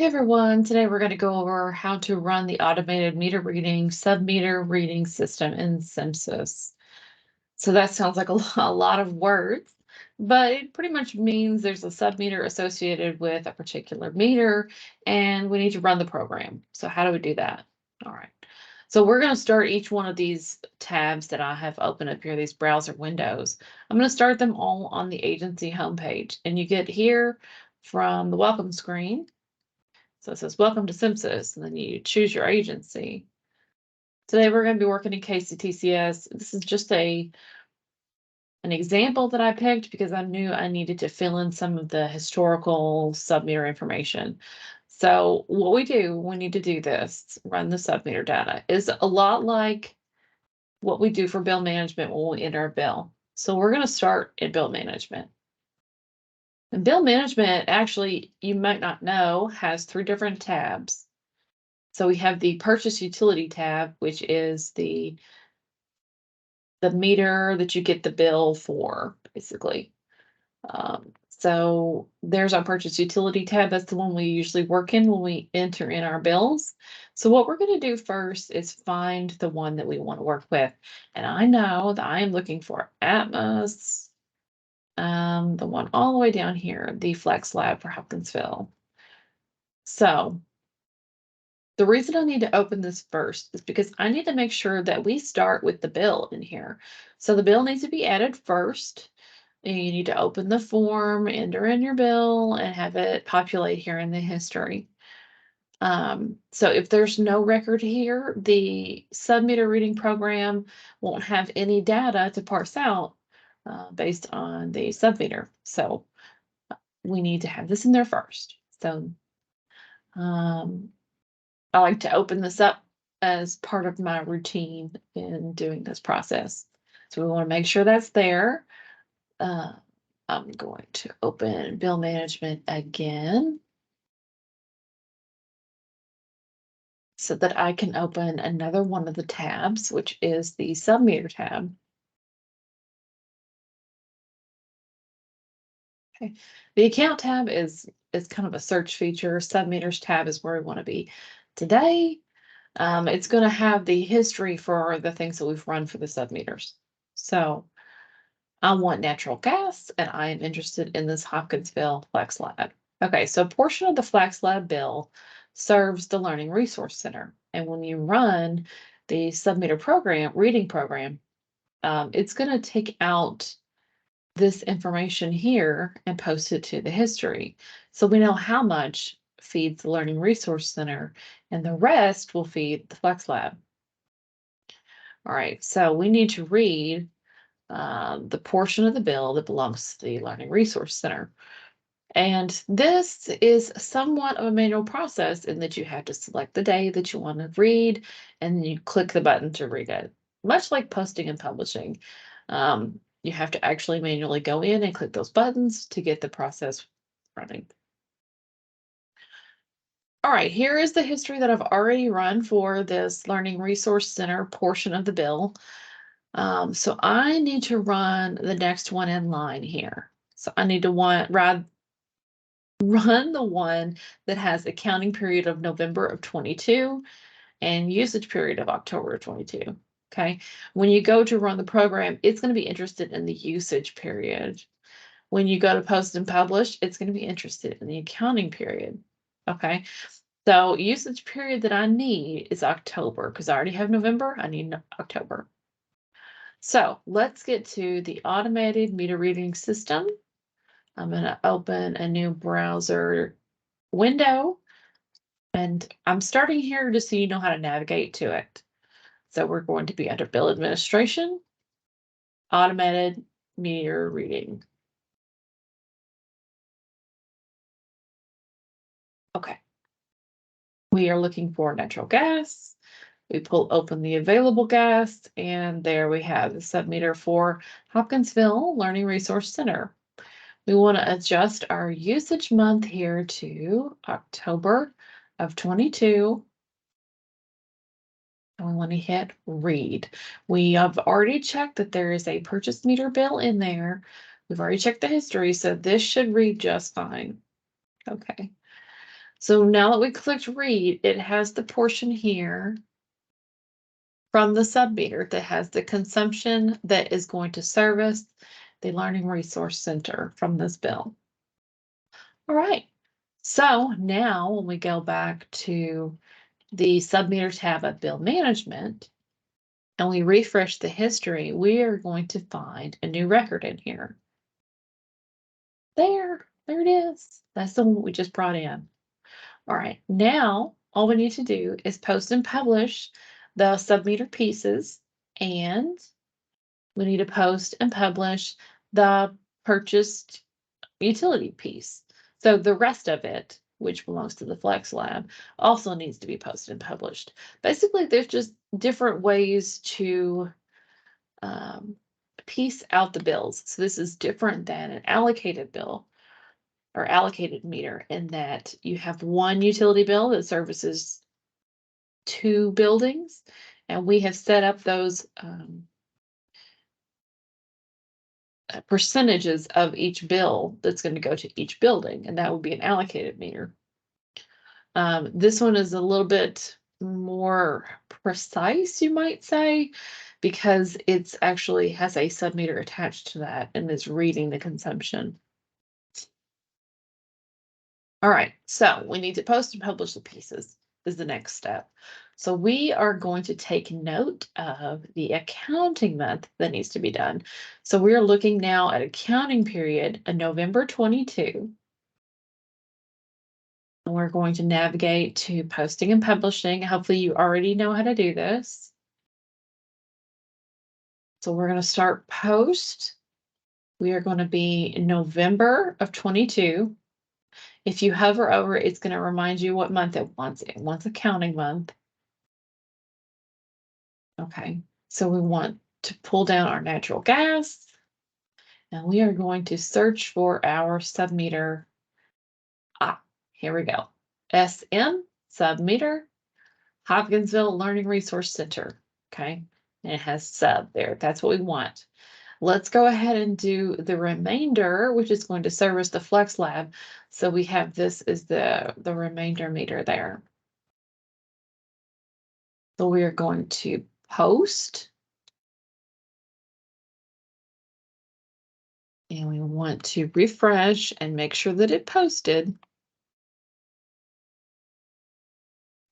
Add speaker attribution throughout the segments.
Speaker 1: Hey everyone, today we're going to go over how to run the automated meter reading submeter reading system in CEMCS. So that sounds like a lot of words, but it pretty much means there's a submeter associated with a particular meter and we need to run the program. So how do we do that? All right. So we're going to start each one of these tabs that I have open up here, these browser windows. I'm going to start them all on the agency homepage, and you get here from the welcome screen. So it says, welcome to CEMCS, and then you choose your agency. Today we're going to be working in KCTCS. This is just an example that I picked because I knew I needed to fill in some of the historical submeter information. So what we do when we need to do this, run the submeter data, is a lot like what we do for bill management when we enter a bill. So we're going to start in bill management. And bill management, actually, you might not know, has 3 different tabs. So we have the purchase utility tab, which is the meter that you get the bill for, basically. So there's our purchase utility tab. That's the one we usually work in when we enter in our bills. So what we're going to do first is find the one that we want to work with. And I know that I am looking for Atmos, the one all the way down here, the Flex Lab for Hopkinsville. So the reason I need to open this first is because I need to make sure that we start with the bill in here. So the bill needs to be added first. And you need to open the form, enter in your bill, and have it populate here in the history. So if there's no record here, the submeter reading program won't have any data to parse out based on the submeter. So we need to have this in there first. So I like to open this up as part of my routine in doing this process. So we want to make sure that's there. I'm going to open bill management again so that I can open another one of the tabs, which is the submeter tab. Okay. The account tab is kind of a search feature. Submeters tab is where we want to be today. It's going to have the history for the things that we've run for the submeters. So I want natural gas, and I am interested in this Hopkinsville Flex Lab. Okay, so a portion of the Flex Lab bill serves the Learning Resource Center. And when you run the submeter program, reading program, it's going to take out this information here and post it to the history. So we know how much feeds the Learning Resource Center, and the rest will feed the Flex Lab. All right, so we need to read the portion of the bill that belongs to the Learning Resource Center. And this is somewhat of a manual process in that you have to select the day that you want to read, and then you click the button to read it. Much like posting and publishing, you have to actually manually go in and click those buttons to get the process running. All right, here is the history that I've already run for this Learning Resource Center portion of the bill. So I need to run the next one in line here. So I need to run the one that has accounting period of November of 22 and usage period of October of 22. Okay. When you go to run the program, it's going to be interested in the usage period. When you go to post and publish, it's going to be interested in the accounting period. Okay. So usage period that I need is October because I already have November. I need October. So let's get to the automated meter reading system. I'm going to open a new browser window, and I'm starting here just so you know how to navigate to it. So we're going to be under bill administration, automated meter reading. Okay. We are looking for natural gas. We pull open the available gas, and there we have the submeter for Hopkinsville Learning Resource Center. We want to adjust our usage month here to October of 22. And we want to hit read. We have already checked that there is a purchase meter bill in there. We've already checked the history, so this should read just fine. Okay. So now that we clicked read, it has the portion here from the submeter that has the consumption that is going to service the Learning Resource Center from this bill. All right. So now when we go back to the submeter tab of bill management and we refresh the history, we are going to find a new record in here. There it is. That's the one we just brought in. All right, now all we need to do is post and publish the submeter pieces, and we need to post and publish the purchased utility piece. So the rest of it, which belongs to the Flex Lab, also needs to be posted and published. Basically, there's just different ways to piece out the bills. So this is different than an allocated bill or allocated meter in that you have one utility bill that services 2 buildings, and we have set up those percentages of each bill that's going to go to each building, and that would be an allocated meter. This one is a little bit more precise, you might say, because it's actually has a submeter attached to that and is reading the consumption. All right, so we need to post and publish the pieces is the next step. So we are going to take note of the accounting month that needs to be done. So we are looking now at accounting period of November 22. And we're going to navigate to posting and publishing. Hopefully you already know how to do this. So we're going to start post. We are going to be in November of 22. If you hover over it, it's going to remind you what month it wants. It wants accounting month. Okay, so we want to pull down our natural gas, and we are going to search for our submeter. Here we go. SM submeter, Hopkinsville Learning Resource Center. Okay, and it has sub there. That's what we want. Let's go ahead and do the remainder, which is going to service the Flex Lab. So we have this is the remainder meter there. So we are going to post. And we want to refresh and make sure that it posted.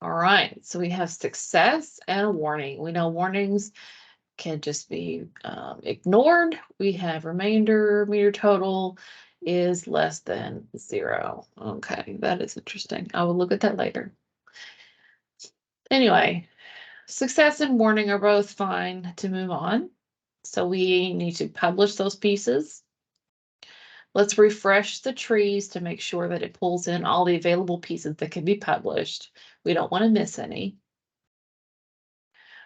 Speaker 1: All right, so we have success and a warning. We know warnings can just be ignored. We have remainder meter total is less than 0. Okay, that is interesting. I will look at that later. Anyway, success and warning are both fine to move on. So we need to publish those pieces. Let's refresh the trees to make sure that it pulls in all the available pieces that can be published. We don't want to miss any.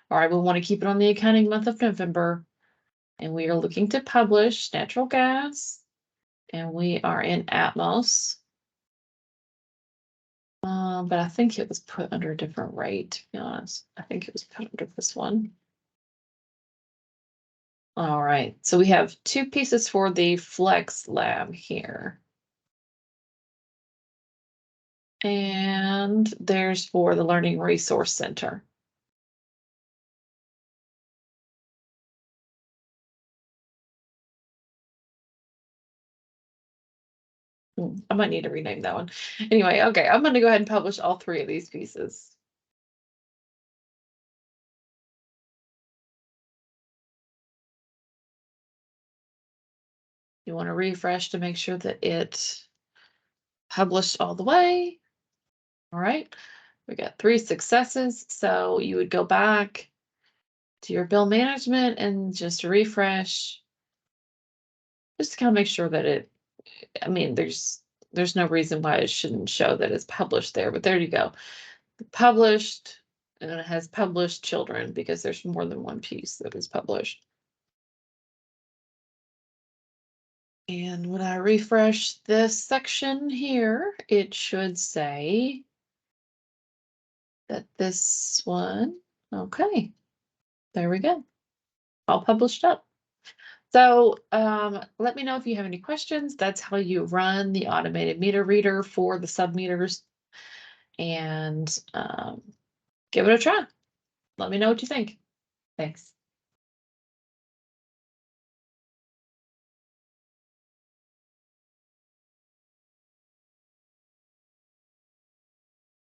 Speaker 1: All right, we want to keep it on the accounting month of November. And we are looking to publish natural gas. And we are in Atmos. But I think it was put under a different rate, to be honest. I think it was put under this one. All right, so we have 2 pieces for the Flex Lab here. And there's for the Learning Resource Center. I might need to rename that one. Anyway, okay, I'm going to go ahead and publish all 3 of these pieces. You want to refresh to make sure that it published all the way. All right, we got 3 successes. So you would go back to your bill management and just refresh. Just to kind of make sure that it, I mean, there's no reason why it shouldn't show that it's published there, but there you go. Published, and it has published children because there's more than one piece that is published. And when I refresh this section here, it should say that this one, okay, there we go, all published up. So let me know if you have any questions. That's how you run the automated meter reader for the submeters. and give it a try. Let me know what you think. Thanks.